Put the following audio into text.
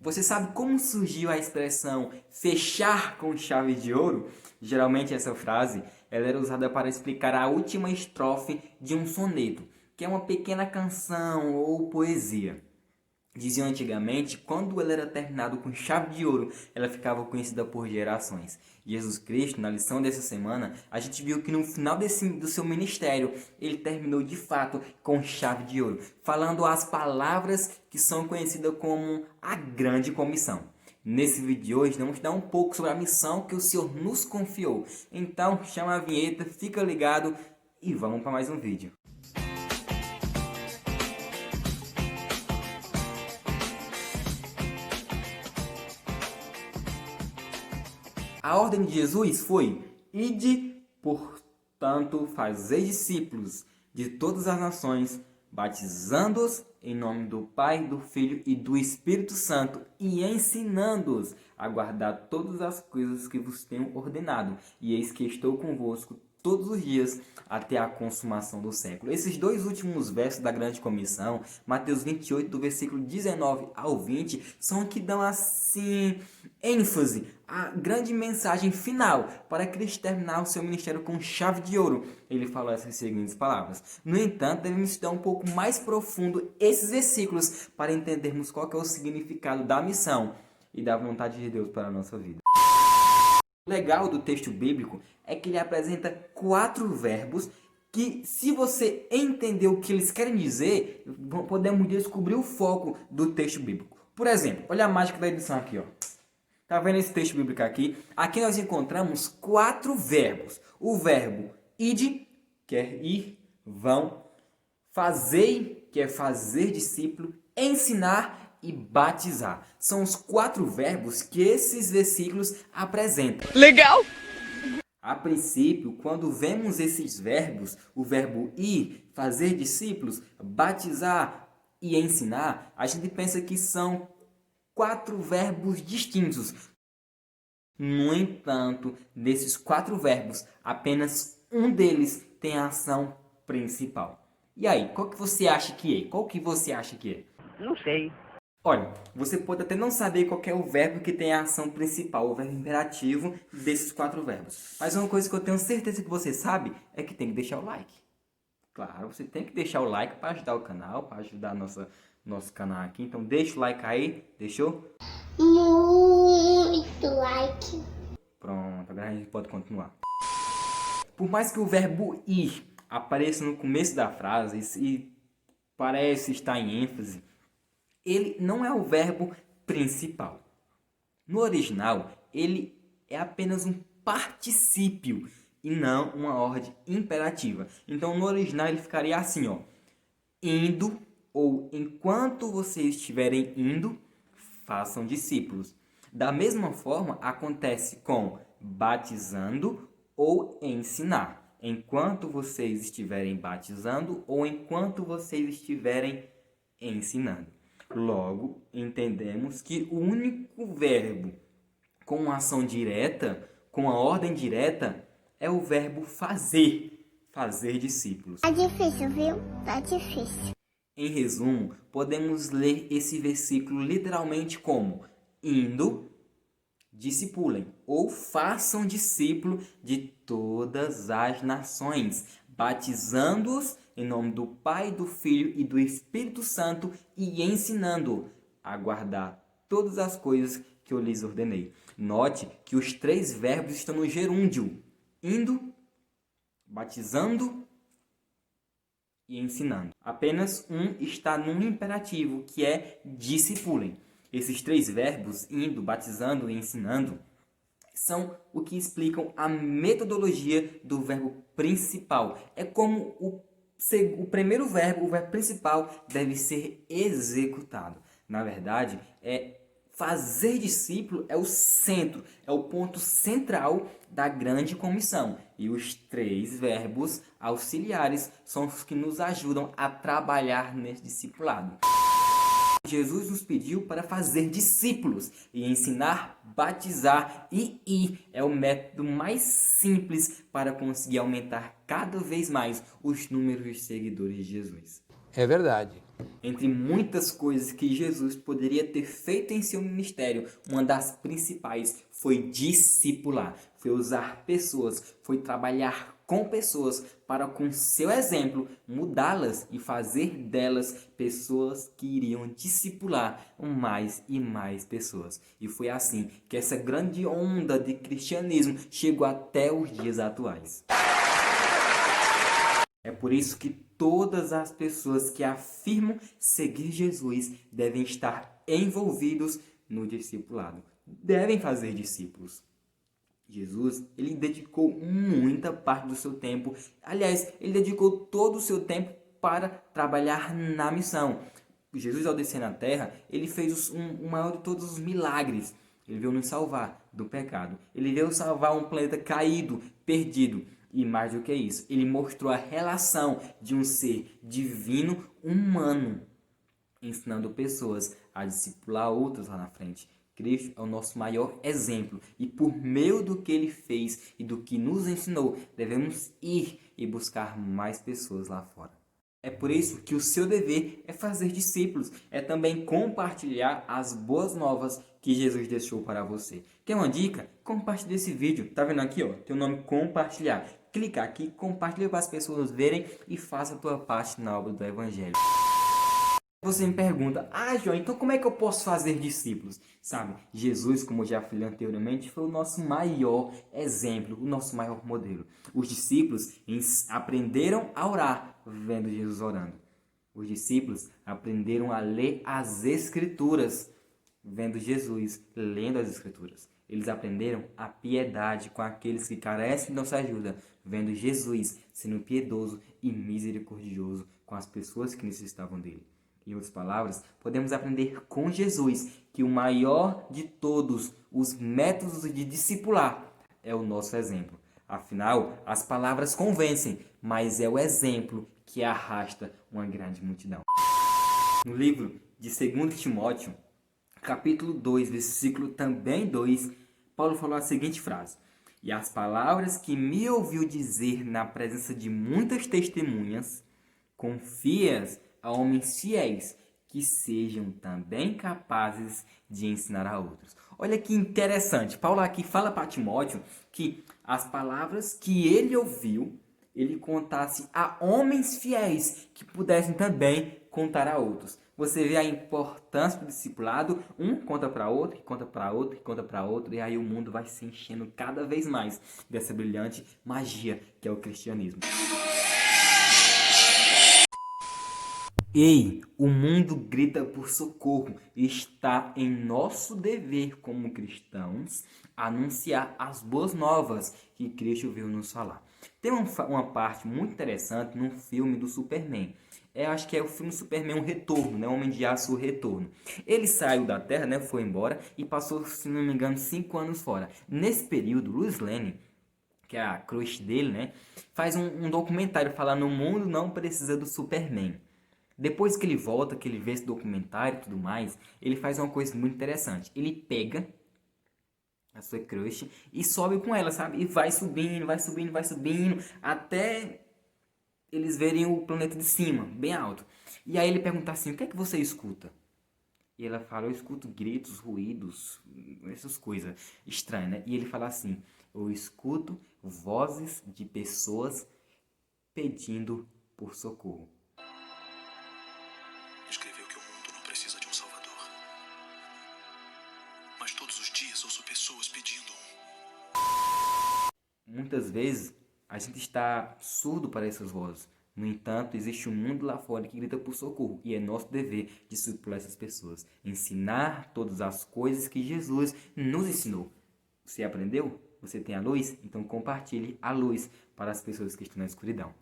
Você sabe como surgiu a expressão fechar com chave de ouro? Geralmente essa frase ela era usada para explicar a última estrofe de um soneto, que é uma pequena canção ou poesia. Diziam antigamente, quando ela era terminada com chave de ouro, ela ficava conhecida por gerações. Jesus Cristo, na lição dessa semana, a gente viu que no final do seu ministério, ele terminou de fato com chave de ouro, falando as palavras que são conhecidas como a grande comissão. Nesse vídeo de hoje, vamos dar um pouco sobre a missão que o Senhor nos confiou. Então, chama a vinheta, fica ligado e vamos para mais um vídeo. A ordem de Jesus foi: ide, portanto, fazei discípulos de todas as nações, batizando-os em nome do Pai, do Filho e do Espírito Santo, e ensinando-os a guardar todas as coisas que vos tenho ordenado. E eis que estou convosco todos os dias até a consumação do século. Esses dois últimos versos da grande comissão, Mateus 28, do versículo 19 ao 20, são que dão assim ênfase à grande mensagem final para Cristo terminar o seu ministério com chave de ouro. Ele falou essas seguintes palavras: no entanto, devemos estudar um pouco mais profundo esses versículos para entendermos qual que é o significado da missão e da vontade de Deus para a nossa vida. O legal do texto bíblico é que ele apresenta 4 verbos que, se você entender o que eles querem dizer, podemos descobrir o foco do texto bíblico. Por exemplo, olha a mágica da edição aqui, ó. Tá vendo esse texto bíblico aqui? Aqui nós encontramos 4 verbos. O verbo ide, que é ir, vão. Fazei, que é fazer discípulo. Ensinar e batizar. São os 4 verbos que esses versículos apresentam. Legal! A princípio, quando vemos esses verbos, o verbo ir, fazer discípulos, batizar e ensinar, a gente pensa que são 4 verbos distintos. No entanto, desses 4 verbos, apenas um deles tem a ação principal. E aí, qual que você acha que é? Qual que você acha que é? Não sei. Olha, você pode até não saber qual é o verbo que tem a ação principal, o verbo imperativo desses 4 verbos. Mas uma coisa que eu tenho certeza que você sabe é que tem que deixar o like. Claro, você tem que deixar o like para ajudar o canal, para ajudar nosso canal aqui. Então deixa o like aí, deixou? Muito like. Pronto, agora a gente pode continuar. Por mais que o verbo ir apareça no começo da frase e parece estar em ênfase, ele não é o verbo principal. No original, ele é apenas um particípio e não uma ordem imperativa. Então, no original, ele ficaria assim, ó: indo, ou enquanto vocês estiverem indo, façam discípulos. Da mesma forma, acontece com batizando ou ensinar. Enquanto vocês estiverem batizando ou enquanto vocês estiverem ensinando. Logo, entendemos que o único verbo com ação direta, com a ordem direta, é o verbo fazer, fazer discípulos. Tá difícil, viu? Tá difícil. Em resumo, podemos ler esse versículo literalmente como: indo, discipulem, ou façam discípulo de todas as nações, batizando-os em nome do Pai, do Filho e do Espírito Santo e ensinando a guardar todas as coisas que eu lhes ordenei. Note que os 3 verbos estão no gerúndio: indo, batizando e ensinando. Apenas um está no imperativo, que é discipulem. Esses 3 verbos, indo, batizando e ensinando, são o que explicam a metodologia do verbo principal. É como o primeiro verbo, o verbo principal, deve ser executado. Na verdade, fazer discípulo é o centro, é o ponto central da grande comissão. E os 3 verbos auxiliares são os que nos ajudam a trabalhar nesse discipulado. Jesus nos pediu para fazer discípulos e ensinar, batizar e ir. É o método mais simples para conseguir aumentar cada vez mais os números de seguidores de Jesus. É verdade. Entre muitas coisas que Jesus poderia ter feito em seu ministério, uma das principais foi discipular, foi usar pessoas, foi trabalhar com pessoas para, com seu exemplo, mudá-las e fazer delas pessoas que iriam discipular mais e mais pessoas. E foi assim que essa grande onda de cristianismo chegou até os dias atuais. É por isso que todas as pessoas que afirmam seguir Jesus devem estar envolvidos no discipulado, devem fazer discípulos. Jesus, ele dedicou muita parte do seu tempo, aliás, ele dedicou todo o seu tempo para trabalhar na missão. Jesus, ao descer na terra, ele fez o maior de todos os milagres. Ele veio nos salvar do pecado. Ele veio salvar um planeta caído, perdido. E mais do que isso, ele mostrou a relação de um ser divino humano, ensinando pessoas a discipular outras lá na frente. Cristo é o nosso maior exemplo e por meio do que ele fez e do que nos ensinou, devemos ir e buscar mais pessoas lá fora. É por isso que o seu dever é fazer discípulos, é também compartilhar as boas novas que Jesus deixou para você. Quer uma dica? Compartilhe esse vídeo. Tá vendo aqui, ó? Tem o nome compartilhar. Clica aqui, compartilha para as pessoas verem e faça a tua parte na obra do Evangelho. Você me pergunta, João, então como é que eu posso fazer discípulos? Sabe, Jesus, como eu já falei anteriormente, foi o nosso maior exemplo, o nosso maior modelo. Os discípulos aprenderam a orar vendo Jesus orando. Os discípulos aprenderam a ler as Escrituras vendo Jesus lendo as Escrituras. Eles aprenderam a piedade com aqueles que carecem de nossa ajuda, vendo Jesus sendo piedoso e misericordioso com as pessoas que necessitavam dele. Em outras palavras, podemos aprender com Jesus que o maior de todos os métodos de discipular é o nosso exemplo. Afinal, as palavras convencem, mas é o exemplo que arrasta uma grande multidão. No livro de 2 Timóteo, capítulo 2, versículo também 2, Paulo falou a seguinte frase: "E as palavras que me ouviu dizer na presença de muitas testemunhas, confia-as a homens fiéis, que sejam também capazes de ensinar a outros." Olha que interessante. Paulo aqui fala para Timóteo que as palavras que ele ouviu, ele contasse a homens fiéis que pudessem também contar a outros. Você vê a importância do discipulado, um conta para outro, que conta para outro, que conta para outro, e aí o mundo vai se enchendo cada vez mais dessa brilhante magia que é o cristianismo. Ei, o mundo grita por socorro. Está em nosso dever como cristãos anunciar as boas novas que Cristo veio nos falar. Tem uma parte muito interessante no filme do Superman. Acho que é o filme Superman, o Retorno, né? Homem de Aço, o Retorno. Ele saiu da Terra, né? Foi embora e passou, se não me engano, 5 anos fora. Nesse período, Lois Lane, que é a crush dele, né? Faz um documentário falando: o mundo não precisa do Superman. Depois que ele volta, que ele vê esse documentário e tudo mais, ele faz uma coisa muito interessante. Ele pega a sua crush e sobe com ela, sabe? E vai subindo, vai subindo, vai subindo, até eles verem o planeta de cima, bem alto. E aí ele pergunta assim: o que é que você escuta? E ela fala: eu escuto gritos, ruídos, essas coisas estranhas, né? E ele fala assim: eu escuto vozes de pessoas pedindo por socorro. Escreveu que o mundo não precisa de um salvador. Mas todos os dias ouço pessoas pedindo um. Muitas vezes a gente está surdo para essas vozes. No entanto, existe um mundo lá fora que grita por socorro. E é nosso dever discipular essas pessoas. Ensinar todas as coisas que Jesus nos ensinou. Você aprendeu? Você tem a luz? Então compartilhe a luz para as pessoas que estão na escuridão.